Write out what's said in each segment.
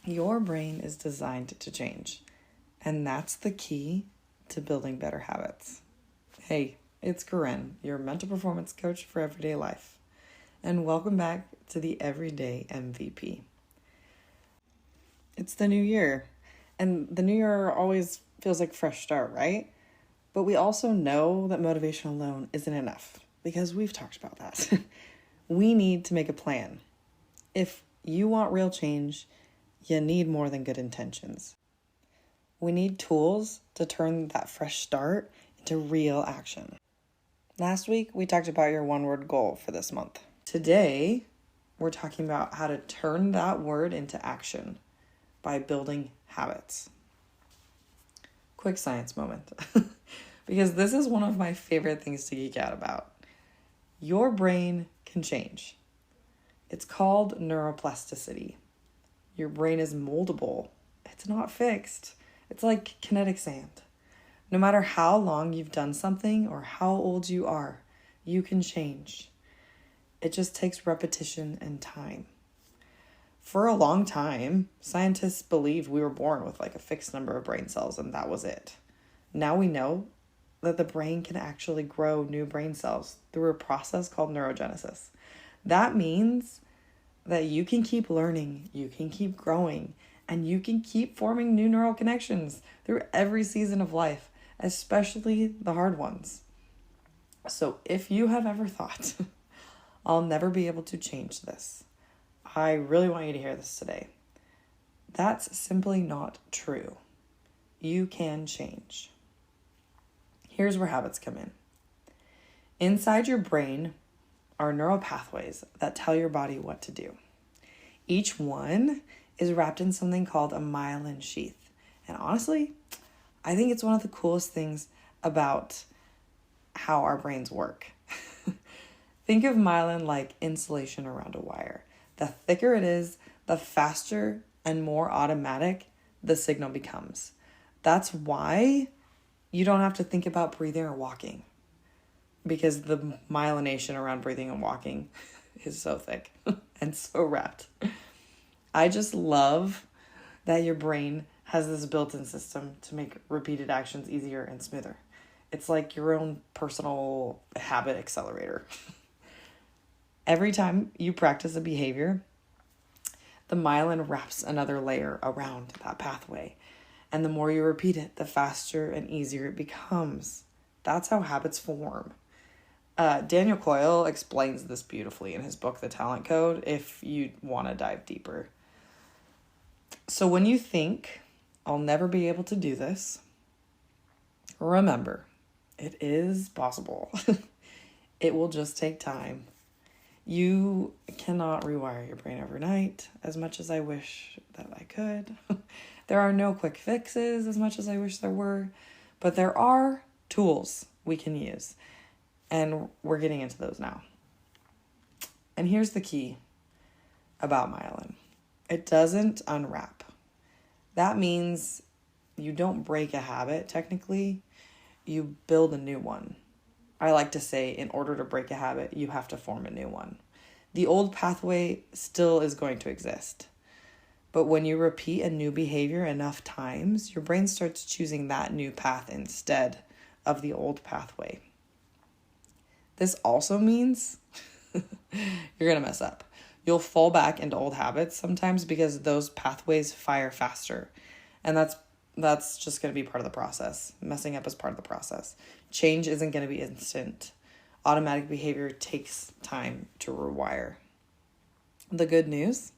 Your brain is designed to change, and that's the key to building better habits. Hey, it's Corinne, your mental performance coach for everyday life, and welcome back to the Everyday MVP. It's the new year, and the new year always feels like a fresh start, right? But we also know that motivation alone isn't enough, because we've talked about that. We need to make a plan. If you want real change, you need more than good intentions. We need tools to turn that fresh start into real action. Last week, we talked about your one-word goal for this month. Today, we're talking about how to turn that word into action by building habits. Quick science moment, because this is one of my favorite things to geek out about. Your brain can change. It's called neuroplasticity. Your brain is moldable. It's not fixed. It's like kinetic sand. No matter how long you've done something or how old you are, you can change. It just takes repetition and time. For a long time, scientists believed we were born with like a fixed number of brain cells and that was it. Now we know that the brain can actually grow new brain cells through a process called neurogenesis. That means that you can keep learning, you can keep growing, and you can keep forming new neural connections through every season of life, especially the hard ones. So if you have ever thought, I'll never be able to change this, I really want you to hear this today. That's simply not true. You can change. Here's where habits come in. Inside your brain are neural pathways that tell your body what to do. Each one is wrapped in something called a myelin sheath. And honestly, I think it's one of the coolest things about how our brains work. Think of myelin like insulation around a wire. The thicker it is, the faster and more automatic the signal becomes. That's why you don't have to think about breathing or walking, because the myelination around breathing and walking is so thick and so wrapped. I just love that your brain has this built-in system to make repeated actions easier and smoother. It's like your own personal habit accelerator. Every time you practice a behavior, the myelin wraps another layer around that pathway. And the more you repeat it, the faster and easier it becomes. That's how habits form. Daniel Coyle explains this beautifully in his book, The Talent Code, if you want to dive deeper. So when you think, I'll never be able to do this, remember, it is possible. It will just take time. You cannot rewire your brain overnight, as much as I wish that I could. There are no quick fixes, as much as I wish there were, but there are tools we can use, and we're getting into those now. And here's the key about myelin. It doesn't unwrap. That means you don't break a habit, technically. You build a new one. I like to say, in order to break a habit, you have to form a new one. The old pathway still is going to exist. But when you repeat a new behavior enough times, your brain starts choosing that new path instead of the old pathway. This also means you're going to mess up. You'll fall back into old habits sometimes because those pathways fire faster. And that's just going to be part of the process. Messing up is part of the process. Change isn't going to be instant. Automatic behavior takes time to rewire. The good news,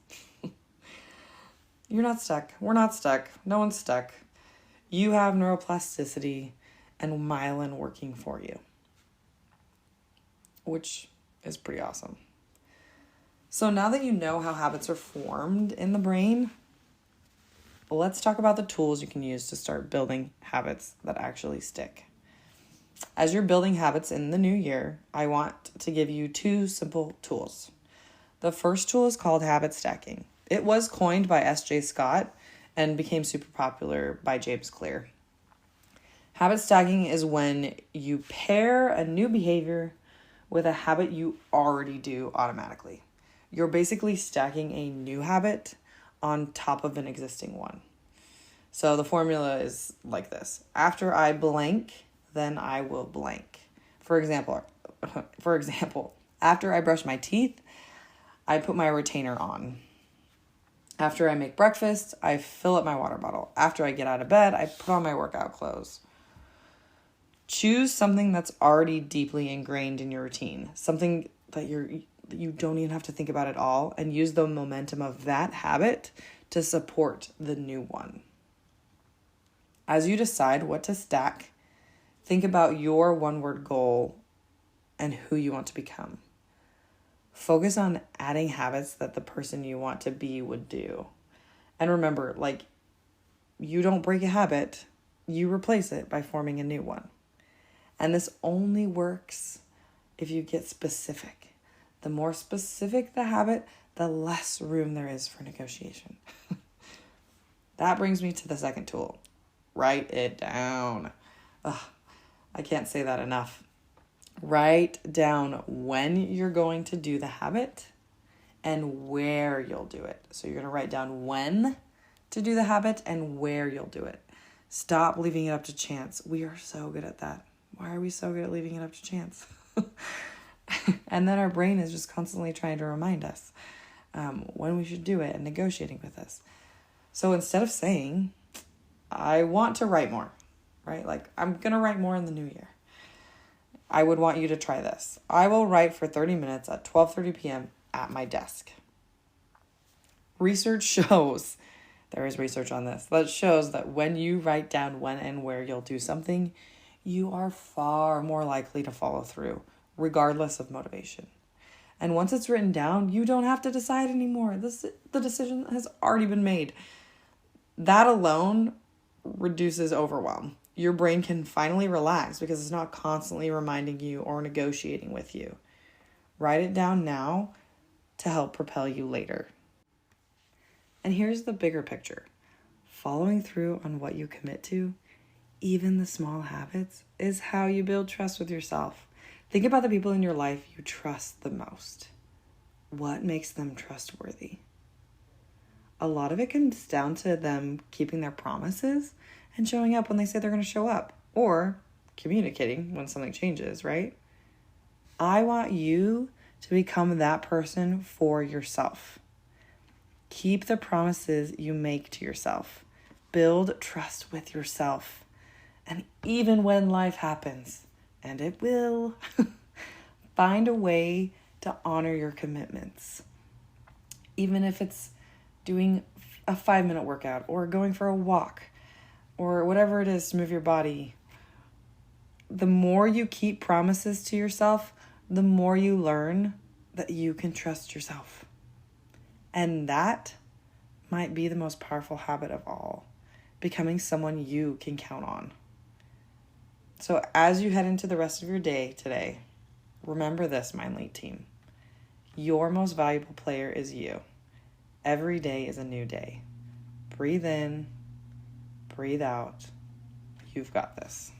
you're not stuck. We're not stuck. No one's stuck. You have neuroplasticity and myelin working for you, which is pretty awesome. So now that you know how habits are formed in the brain, let's talk about the tools you can use to start building habits that actually stick. As you're building habits in the new year, I want to give you 2 simple tools. The first tool is called habit stacking. It was coined by S.J. Scott and became super popular by James Clear. Habit stacking is when you pair a new behavior with a habit you already do automatically. You're basically stacking a new habit on top of an existing one. So the formula is like this. After I blank, then I will blank. For example, after I brush my teeth, I put my retainer on. After I make breakfast, I fill up my water bottle. After I get out of bed, I put on my workout clothes. Choose something that's already deeply ingrained in your routine, something that you don't even have to think about at all, and use the momentum of that habit to support the new one. As you decide what to stack, think about your one-word goal and who you want to become. Focus on adding habits that the person you want to be would do. And remember, you don't break a habit, you replace it by forming a new one. And this only works if you get specific. The more specific the habit, the less room there is for negotiation. That brings me to the second tool. Write it down. I can't say that enough. Write down when you're going to do the habit and where you'll do it. So you're going to write down when to do the habit and where you'll do it. Stop leaving it up to chance. We are so good at that. Why are we so good at leaving it up to chance? And then our brain is just constantly trying to remind us when we should do it and negotiating with us. So instead of saying, I want to write more, right? I'm going to write more in the new year. I would want you to try this. I will write for 30 minutes at 12:30 p.m. at my desk. Research shows, there is research on this, that shows that when you write down when and where you'll do something, you are far more likely to follow through, regardless of motivation. And once it's written down, you don't have to decide anymore. The decision has already been made. That alone reduces overwhelm. Your brain can finally relax because it's not constantly reminding you or negotiating with you. Write it down now to help propel you later. And here's the bigger picture. Following through on what you commit to, even the small habits, is how you build trust with yourself. Think about the people in your life you trust the most. What makes them trustworthy? A lot of it comes down to them keeping their promises and showing up when they say they're going to show up, or communicating when something changes, right? I want you to become that person for yourself. Keep the promises you make to yourself. Build trust with yourself. And even when life happens, and it will, find a way to honor your commitments. Even if it's doing a 5-minute workout or going for a walk or whatever it is to move your body. The more you keep promises to yourself, the more you learn that you can trust yourself. And that might be the most powerful habit of all, becoming someone you can count on. So as you head into the rest of your day today, remember this, Mind Lead team. Your most valuable player is you. Every day is a new day. Breathe in, breathe out. You've got this.